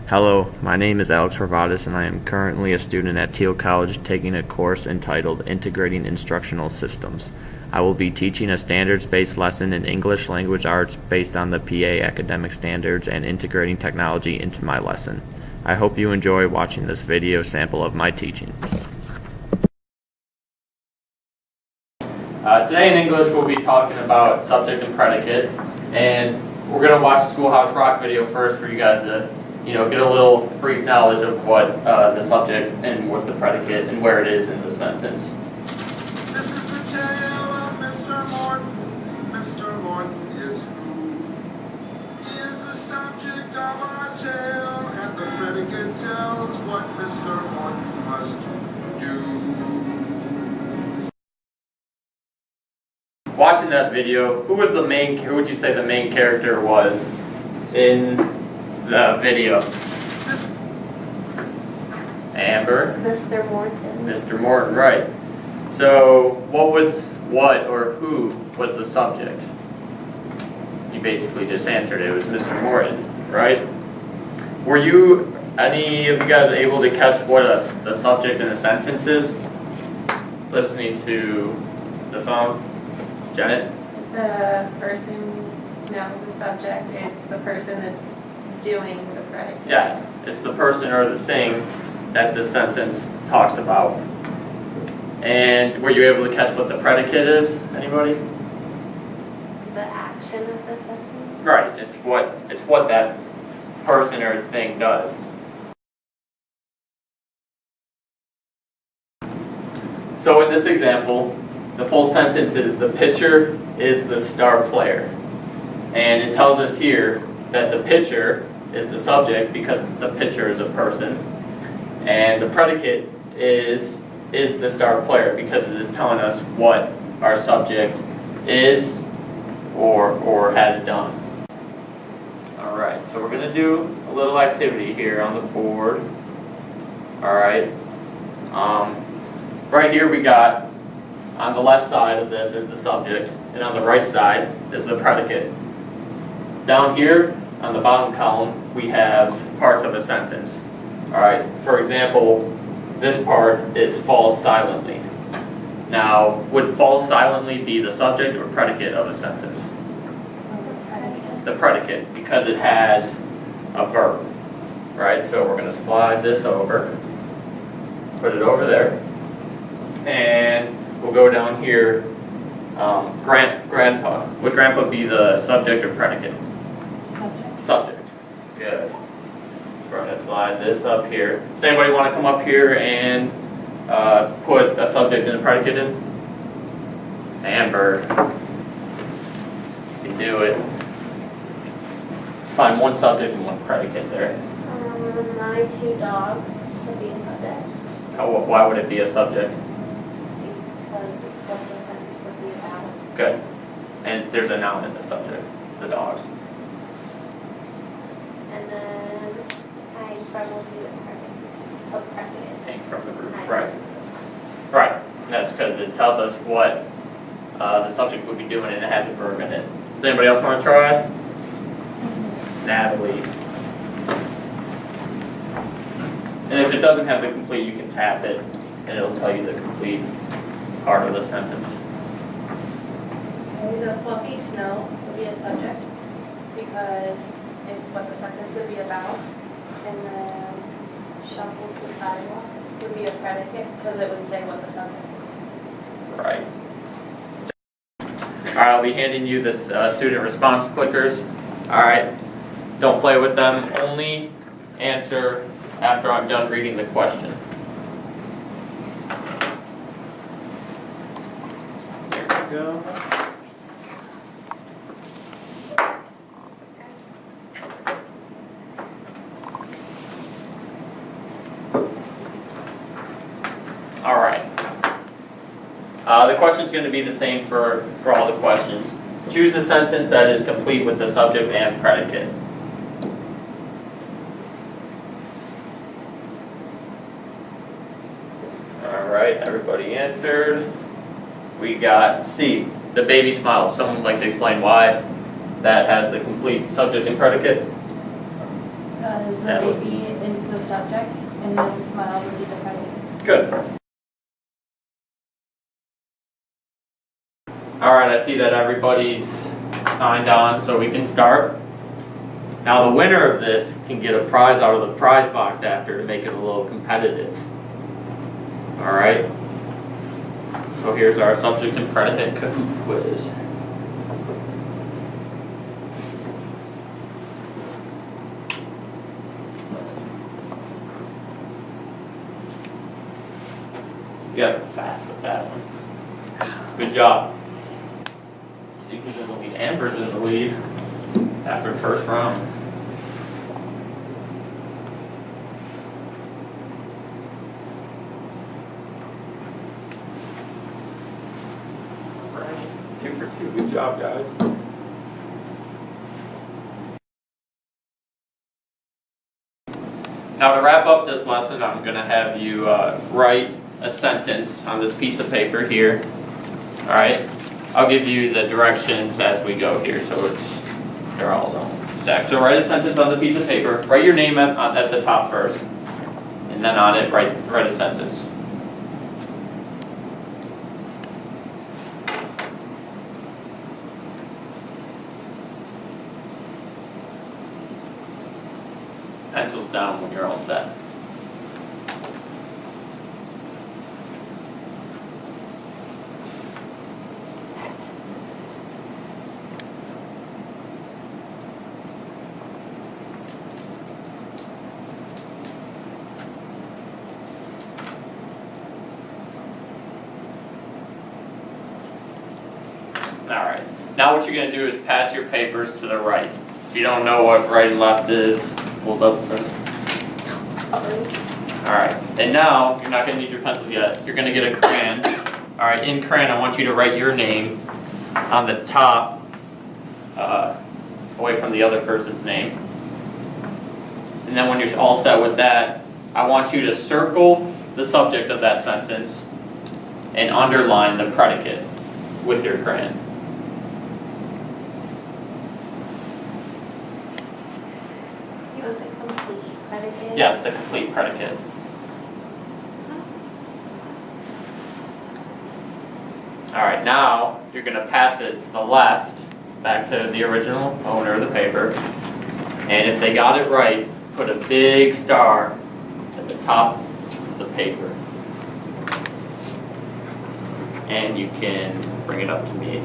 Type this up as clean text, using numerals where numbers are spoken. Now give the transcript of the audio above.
Hello, my name is Alex Horvatits and I am currently a student at Thiel College taking a course entitled Integrating Instructional Systems. I will be teaching a standards-based lesson in English language arts based on the PA academic standards and integrating technology into my lesson. I hope you enjoy watching this video sample of my teaching. Today in English we'll be talking about subject and predicate, and we're going to watch the Schoolhouse Rock video first for you guys to get a little brief knowledge of what the subject and what the predicate and where it is in the sentence. This is the tale of Mr. Morton. Mr. Morton is who? He is the subject of our tale, and the predicate tells what Mr. Morton must do. Watching that video, who would you say the main character was in the video? Amber? Mr. Morton. Mr. Morton, right. So who was the subject? You basically just answered it. It was Mr. Morton, right? Were any of you guys able to catch what the subject in the sentence is? Listening to the song? Janet? The person knows the subject. It's the person that's doing the predicate. Yeah, it's the person or the thing that the sentence talks about. And were you able to catch what the predicate is? Anybody? The action of the sentence. Right, it's what that person or thing does. So in this example, the full sentence is the pitcher is the star player. And it tells us here that the pitcher is the subject because the pitcher is a person. And the predicate is the star player because it is telling us what our subject is or has done. Alright, so we're going to do a little activity here on the board. Alright. Right here we got, on the left side of this is the subject, and on the right side is the predicate. Down here, on the bottom column, we have parts of a sentence. Alright, for example, this part is falls silently. Now, would falls silently be the subject or predicate of a sentence? The predicate, because it has a verb. Right, so we're going to slide this over, put it over there, and we'll go down here. Grandpa. Would grandpa be the subject or predicate? Subject. Subject. Good. We're going to slide this up here. Does anybody want to come up here and put a subject and a predicate in? Amber. You can do it. Find one subject and one predicate there. My two dogs would be a subject. Oh, why would it be a subject? Because it's what the sentence would be about. Good. And there's a noun in the subject, the dogs. And then I probably would a predicate. Came from the root. Right. Right. That's because it tells us what the subject would be doing and it has a verb in it. Does anybody else want to try? Natalie. And if it doesn't have the complete, you can tap it and it'll tell you the complete part of the sentence. The fluffy snow would be a subject because it's what the sentence would be about. And then shuffles the sidewalk would be a predicate because it would say what the subject is. Right. Alright, I'll be handing you this student response clickers. Alright, don't play with them. Only answer after I'm done reading the question. There we go. Alright. The question is going to be the same for all the questions. Choose the sentence that is complete with the subject and predicate. Alright, everybody answered. We got C, the baby smile. Someone would like to explain why that has the complete subject and predicate? Because the That would- baby is the subject, and then smile would be the predicate. Good. All right, I see that everybody's signed on, so we can start. Now, the winner of this can get a prize out of the prize box after to make it a little competitive. All right. So here's our subject and predicate Kahoot quiz. You got to fast with that one. Good job. See, because it'll be Amber's in the lead after the first round. Right. 2 for 2. Good job, guys. Now, to wrap up this lesson, I'm going to have you write a sentence on this piece of paper here. All right. I'll give you the directions as we go here, so they're all stacked. So write a sentence on the piece of paper. Write your name at the top first, and then on it write a sentence. Pencils down when you're all set. Alright, now what you're going to do is pass your papers to the right. If you don't know what right and left is, hold up first. Alright, and now, you're not going to need your pencils yet. You're going to get a crayon. Alright, in crayon I want you to write your name on the top, away from the other person's name. And then when you're all set with that, I want you to circle the subject of that sentence and underline the predicate with your crayon. Do you want the complete predicate? Yes, the complete predicate. Alright, now you're going to pass it to the left, back to the original owner of the paper. And if they got it right, put a big star at the top of the paper. And you can bring it up to me.